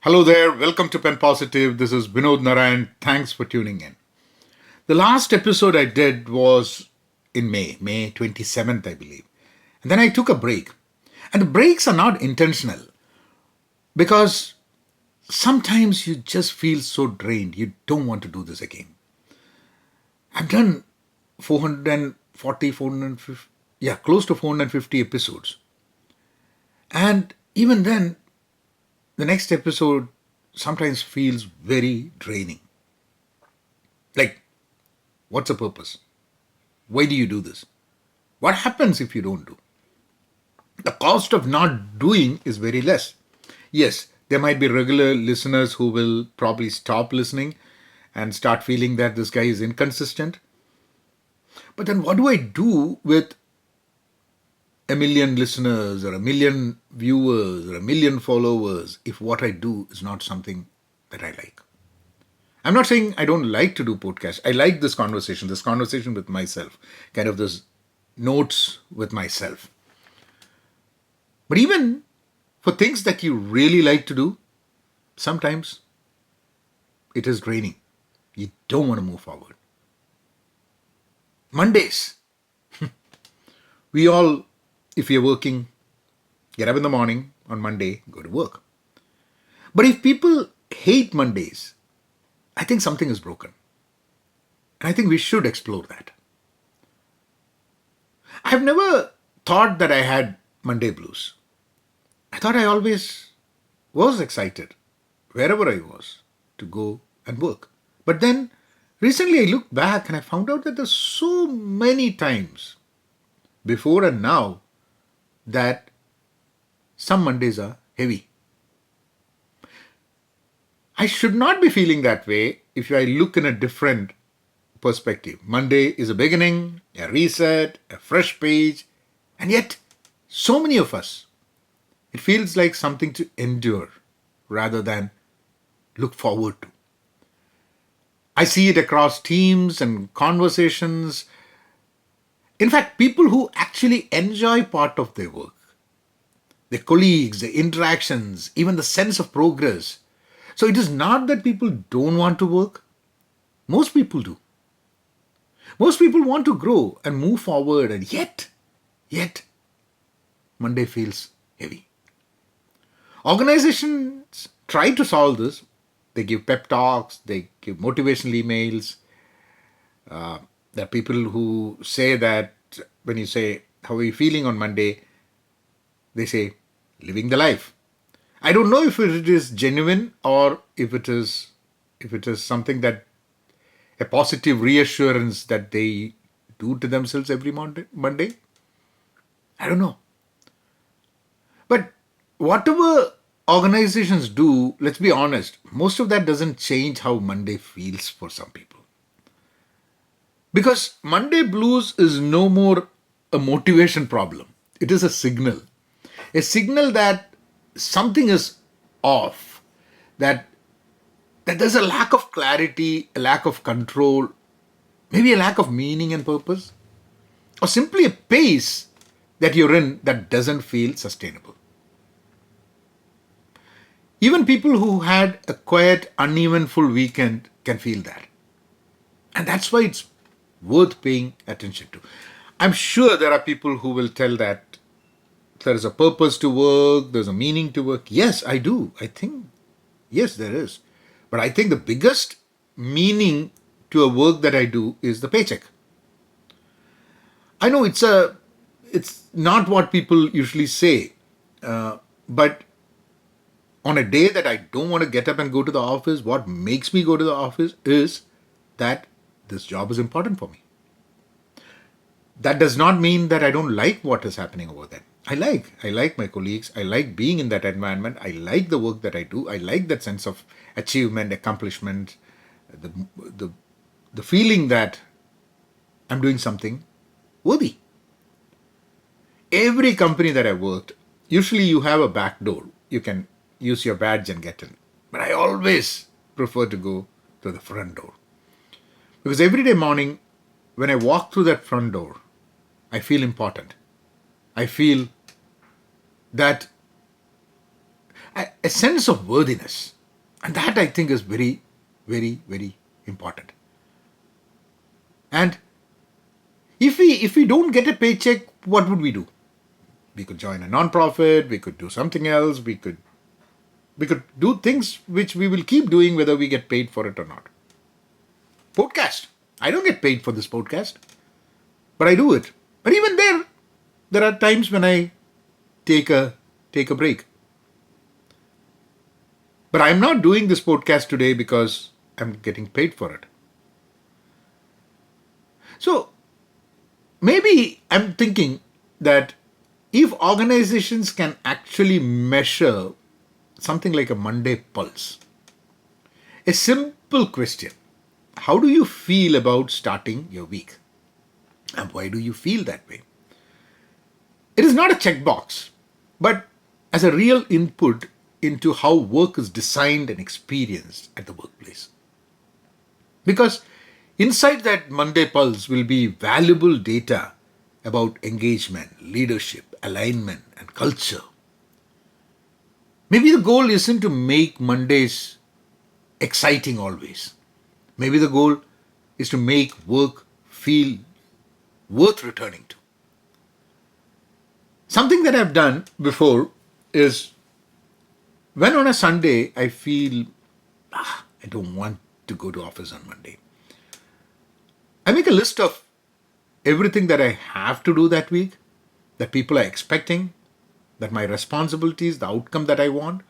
Hello there, welcome to Pen Positive. This is Vinod Narayan. Thanks for tuning in. The last episode I did was in May 27th, I believe. And then I took a break. And the breaks are not intentional because sometimes you just feel so drained, you don't want to do this again. I've done 440, 450, yeah, close to 450 episodes. And even then, the next episode sometimes feels very draining. Like, what's the purpose? Why do you do this? What happens if you don't do? The cost of not doing is very less. Yes, there might be regular listeners who will probably stop listening and start feeling that this guy is inconsistent. But then what do I do with a million listeners or a million viewers or a million followers if what I do is not something that I like? I'm not saying I don't like to do podcasts. I like this conversation with myself, kind of this notes with myself. But even for things that you really like to do, sometimes it is draining. You don't want to move forward. Mondays, we all, if you're working, get up in the morning on Monday, go to work. But if people hate Mondays, I think something is broken. And I think we should explore that. I've never thought that I had Monday blues. I thought I always was excited, wherever I was, to go and work. But then recently I looked back and I found out that there's so many times before and now that some Mondays are heavy. I should not be feeling that way if I look in a different perspective. Monday is a beginning, a reset, a fresh page, and yet so many of us, it feels like something to endure rather than look forward to. I see it across teams and conversations. In fact, people who actually enjoy part of their work, their colleagues, their interactions, even the sense of progress. So it is not that people don't want to work. Most people do. Most people want to grow and move forward, and yet, Monday feels heavy. Organizations try to solve this. They give pep talks, they give motivational emails. There are people who say that when you say, "How are you feeling on Monday?" they say, "Living the life." I don't know if it is genuine or if it is something that a positive reassurance that they do to themselves every Monday. I don't know. But whatever organizations do, let's be honest, most of that doesn't change how Monday feels for some people. Because Monday blues is no more a motivation problem. It is a signal. A signal that something is off, that there's a lack of clarity, a lack of control, maybe a lack of meaning and purpose, or simply a pace that you're in that doesn't feel sustainable. Even people who had a quiet, uneventful weekend can feel that. And that's why it's worth paying attention to. I'm sure there are people who will tell that there is a purpose to work, there's a meaning to work. Yes, I do. I think, yes, there is. But I think the biggest meaning to a work that I do is the paycheck. I know it's not what people usually say, but on a day that I don't want to get up and go to the office, what makes me go to the office is that this job is important for me. That does not mean that I don't like what is happening over there. I like my colleagues. I like being in that environment. I like the work that I do. I like that sense of achievement, accomplishment, the the the feeling that I'm doing something worthy. Every company that I worked, usually you have a back door. You can use your badge and get in. But I always prefer to go to the front door. Because every day morning, when I walk through that front door, I feel important. I feel that a sense of worthiness. And that I think is very, very, very important. And if we don't get a paycheck, what would we do? We could join a non-profit, we could do something else, we could do things which we will keep doing whether we get paid for it or not. Podcast. I don't get paid for this podcast, but I do it. But even there are times when I take a break. But I'm not doing this podcast today because I'm getting paid for it. So maybe I'm thinking that if organizations can actually measure something like a Monday pulse, a simple question: how do you feel about starting your week? And why do you feel that way? It is not a checkbox, but as a real input into how work is designed and experienced at the workplace. Because inside that Monday pulse will be valuable data about engagement, leadership, alignment, and culture. Maybe the goal isn't to make Mondays exciting always. Maybe the goal is to make work feel worth returning to. Something that I've done before is when on a Sunday I feel I don't want to go to office on Monday, I make a list of everything that I have to do that week, that people are expecting, that my responsibilities, the outcome that I want.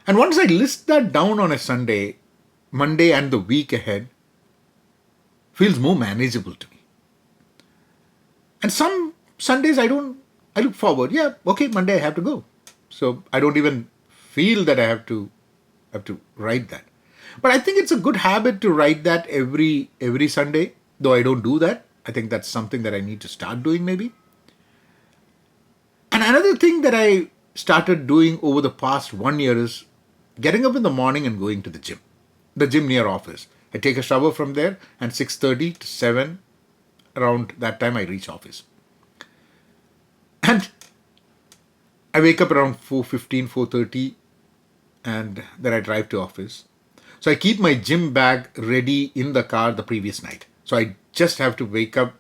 And once I list that down on a Sunday, Monday and the week ahead feels more manageable to me. And some Sundays I look forward. Yeah, okay, Monday I have to go. So I don't even feel that I have to write that. But I think it's a good habit to write that every Sunday, though I don't do that. I think that's something that I need to start doing maybe. And another thing that I started doing over the past 1 year is getting up in the morning and going to the gym near office. I take a shower from there, and 6:30 to 7, around that time I reach office. And I wake up around 4:15, 4:30, and then I drive to office. So I keep my gym bag ready in the car the previous night. So I just have to wake up,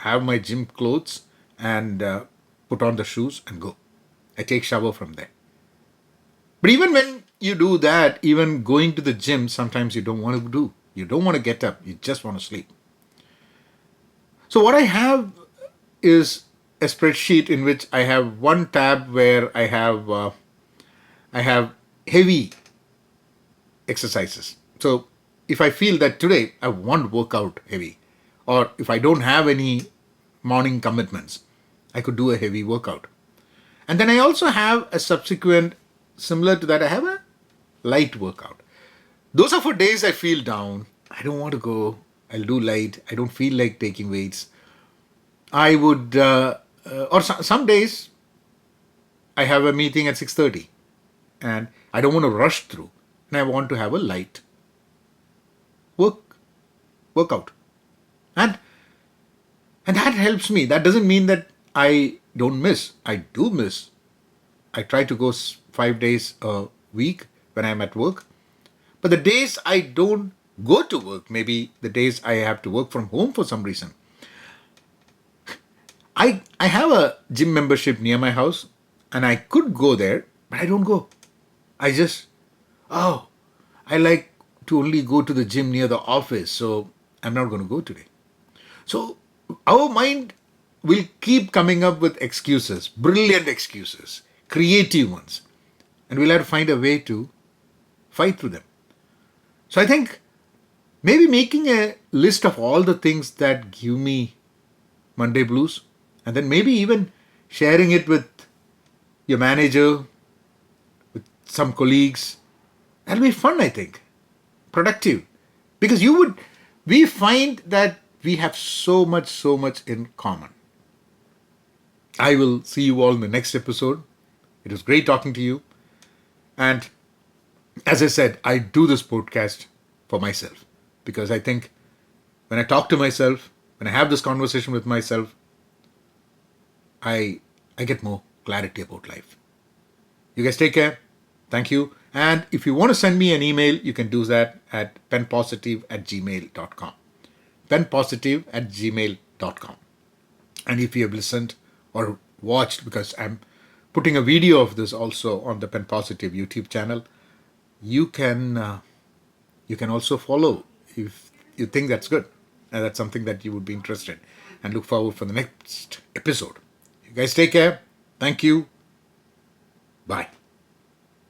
have my gym clothes, and put on the shoes and go. I take shower from there. But even when you do that, even going to the gym, sometimes you don't want to do. You don't want to get up. You just want to sleep. So what I have is a spreadsheet in which I have one tab where I have heavy exercises. So if I feel that today I want to work out heavy, or if I don't have any morning commitments, I could do a heavy workout. And then I also have a subsequent, similar to that, I have a light workout. Those are for days I feel down. I don't want to go. I'll do light. I don't feel like taking weights. I would, or some days I have a meeting at 6:30 and I don't want to rush through, and I want to have a light workout. And that helps me. That doesn't mean that I don't miss. I do miss. I try to go 5 days a week when I'm at work. But the days I don't go to work, maybe the days I have to work from home for some reason, I have a gym membership near my house and I could go there, but I don't go. I just, I like to only go to the gym near the office, so I'm not going to go today. So our mind will keep coming up with excuses, brilliant excuses, creative ones, and we'll have to find a way to fight through them. So I think maybe making a list of all the things that give me Monday blues, and then maybe even sharing it with your manager, with some colleagues, that'll be fun, I think. Productive. Because we find that we have so much in common. I will see you all in the next episode. It was great talking to you. And as I said, I do this podcast for myself because I think when I talk to myself, when I have this conversation with myself, I get more clarity about life. You guys take care. Thank you. And if you want to send me an email, you can do that at penpositive@gmail.com. penpositive@gmail.com. And if you have listened or watched, because I'm putting a video of this also on the Pen Positive YouTube channel, you can also follow if you think that's good and that's something that you would be interested in, and look forward for the next episode. You guys take care. Thank you. Bye.